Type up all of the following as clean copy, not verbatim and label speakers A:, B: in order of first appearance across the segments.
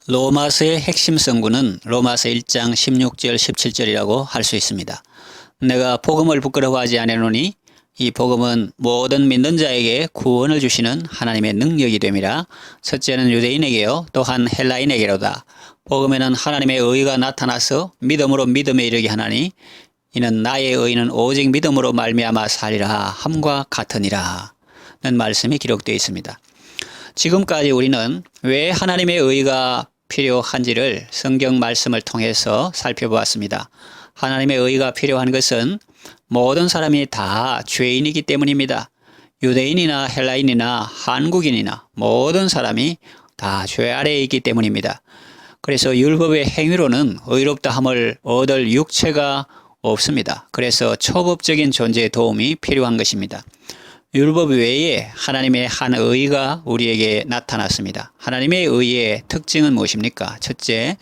A: 로마서의 핵심 성구는 로마서 1장 16절 17절이라고 할 수 있습니다. 내가 복음을 부끄러워하지 아니하노니 이 복음은 모든 믿는 자에게 구원을 주시는 하나님의 능력이 됨이라. 첫째는 유대인에게요 또한 헬라인에게로다. 복음에는 하나님의 의가 나타나서 믿음으로 믿음에 이르게 하나니 이는 나의 의는 오직 믿음으로 말미암아 살리라 함과 같으니라 는 말씀이 기록되어 있습니다. 지금까지 우리는 왜 하나님의 의가 필요한지를 성경 말씀을 통해서 살펴보았습니다. 하나님의 의가 필요한 것은 모든 사람이 다 죄인이기 때문입니다. 유대인이나 헬라인이나 한국인이나 모든 사람이 다 죄 아래에 있기 때문입니다. 그래서 율법의 행위로는 의롭다함을 얻을 육체가 없습니다. 그래서 초법적인 존재의 도움이 필요한 것입니다. 율법 외에 하나님의 한 의가 우리에게 나타났습니다. 하나님의 의의 특징은 무엇입니까? 첫째,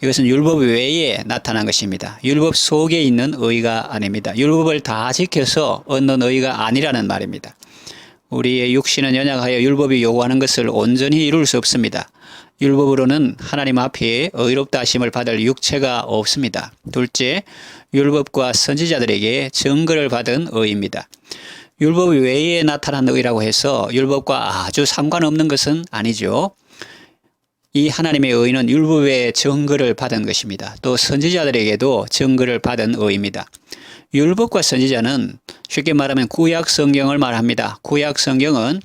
A: 이것은 율법 외에 나타난 것입니다. 율법 속에 있는 의가 아닙니다. 율법을 다 지켜서 얻는 의가 아니라는 말입니다. 우리의 육신은 연약하여 율법이 요구하는 것을 온전히 이룰 수 없습니다. 율법으로는 하나님 앞에 의롭다 하심을 받을 육체가 없습니다. 둘째, 율법과 선지자들에게 증거를 받은 의입니다. 율법 외에 나타난 의라고 해서 율법과 아주 상관없는 것은 아니죠. 이 하나님의 의는 율법의 증거를 받은 것입니다. 또 선지자들에게도 증거를 받은 의입니다. 율법과 선지자는 쉽게 말하면 구약 성경을 말합니다. 구약 성경은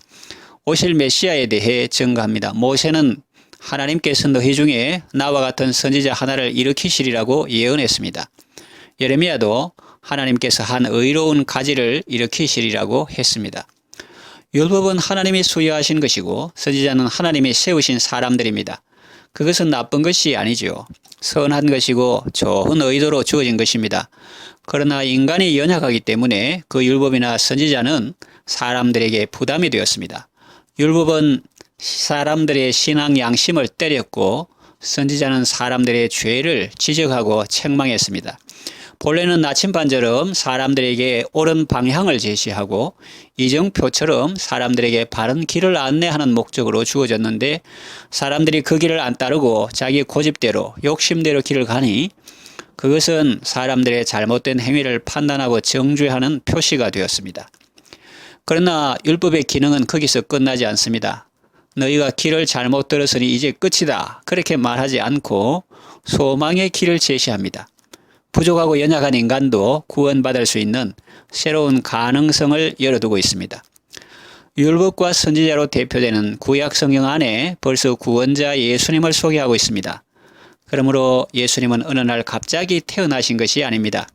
A: 오실 메시아에 대해 증거합니다. 모세는 하나님께서 너희 중에 나와 같은 선지자 하나를 일으키시리라고 예언했습니다. 예레미야도 하나님께서 한 의로운 가지를 일으키시리라고 했습니다. 율법은 하나님이 수여하신 것이고 선지자는 하나님이 세우신 사람들입니다. 그것은 나쁜 것이 아니죠. 선한 것이고 좋은 의도로 주어진 것입니다. 그러나 인간이 연약하기 때문에 그 율법이나 선지자는 사람들에게 부담이 되었습니다. 율법은 사람들의 신앙 양심을 때렸고 선지자는 사람들의 죄를 지적하고 책망했습니다. 본래는 나침반처럼 사람들에게 옳은 방향을 제시하고 이정표처럼 사람들에게 바른 길을 안내하는 목적으로 주어졌는데 사람들이 그 길을 안 따르고 자기 고집대로 욕심대로 길을 가니 그것은 사람들의 잘못된 행위를 판단하고 정죄하는 표시가 되었습니다. 그러나 율법의 기능은 거기서 끝나지 않습니다. 너희가 길을 잘못 들었으니 이제 끝이다. 그렇게 말하지 않고 소망의 길을 제시합니다. 부족하고 연약한 인간도 구원받을 수 있는 새로운 가능성을 열어두고 있습니다. 율법과 선지자로 대표되는 구약 성경 안에 벌써 구원자 예수님을 소개하고 있습니다. 그러므로 예수님은 어느 날 갑자기 태어나신 것이 아닙니다.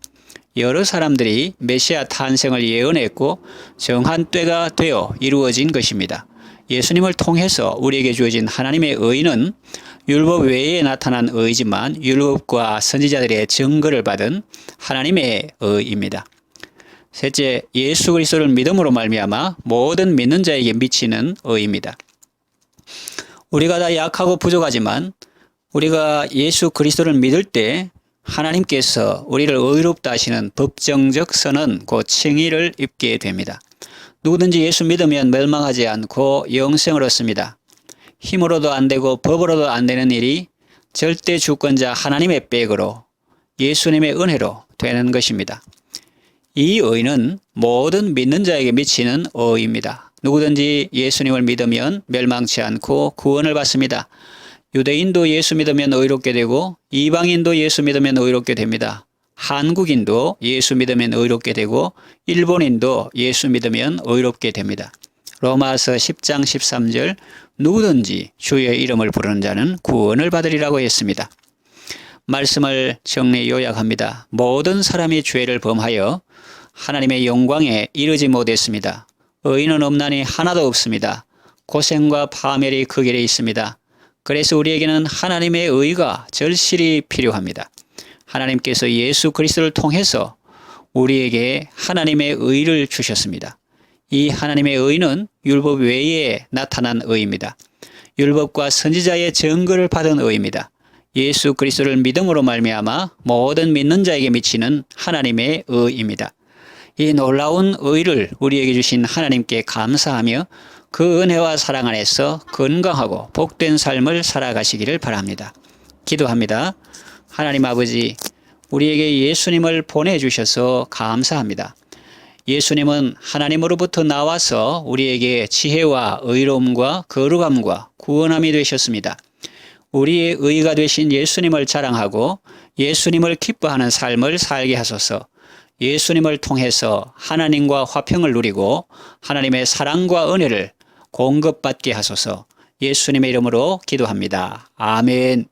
A: 여러 사람들이 메시아 탄생을 예언했고 정한 때가 되어 이루어진 것입니다. 예수님을 통해서 우리에게 주어진 하나님의 의는 율법 외에 나타난 의지만 율법과 선지자들의 증거를 받은 하나님의 의입니다. 셋째, 예수 그리스도를 믿음으로 말미암아 모든 믿는 자에게 미치는 의입니다. 우리가 다 약하고 부족하지만 우리가 예수 그리스도를 믿을 때 하나님께서 우리를 의롭다 하시는 법정적 선언, 곧 칭의를 입게 됩니다. 누구든지 예수 믿으면 멸망하지 않고 영생을 얻습니다. 힘으로도 안 되고 법으로도 안 되는 일이 절대 주권자 하나님의 백으로 예수님의 은혜로 되는 것입니다. 이 의는 모든 믿는 자에게 미치는 의입니다. 누구든지 예수님을 믿으면 멸망치 않고 구원을 받습니다. 유대인도 예수 믿으면 의롭게 되고 이방인도 예수 믿으면 의롭게 됩니다. 한국인도 예수 믿으면 의롭게 되고 일본인도 예수 믿으면 의롭게 됩니다. 로마서 10장 13절 누구든지 주의 이름을 부르는 자는 구원을 받으리라고 했습니다. 말씀을 정리 요약합니다. 모든 사람이 죄를 범하여 하나님의 영광에 이르지 못했습니다. 의인은 없나니 하나도 없습니다. 고생과 파멸이 그 길에 있습니다. 그래서 우리에게는 하나님의 의가 절실히 필요합니다. 하나님께서 예수 그리스도를 통해서 우리에게 하나님의 의를 주셨습니다. 이 하나님의 의는 율법 외에 나타난 의입니다. 율법과 선지자의 증거를 받은 의입니다. 예수 그리스도를 믿음으로 말미암아 모든 믿는 자에게 미치는 하나님의 의입니다. 이 놀라운 의를 우리에게 주신 하나님께 감사하며 그 은혜와 사랑 안에서 건강하고 복된 삶을 살아가시기를 바랍니다. 기도합니다. 하나님 아버지, 우리에게 예수님을 보내주셔서 감사합니다. 예수님은 하나님으로부터 나와서 우리에게 지혜와 의로움과 거룩함과 구원함이 되셨습니다. 우리의 의가 되신 예수님을 자랑하고 예수님을 기뻐하는 삶을 살게 하소서. 예수님을 통해서 하나님과 화평을 누리고 하나님의 사랑과 은혜를 공급받게 하소서. 예수님의 이름으로 기도합니다. 아멘.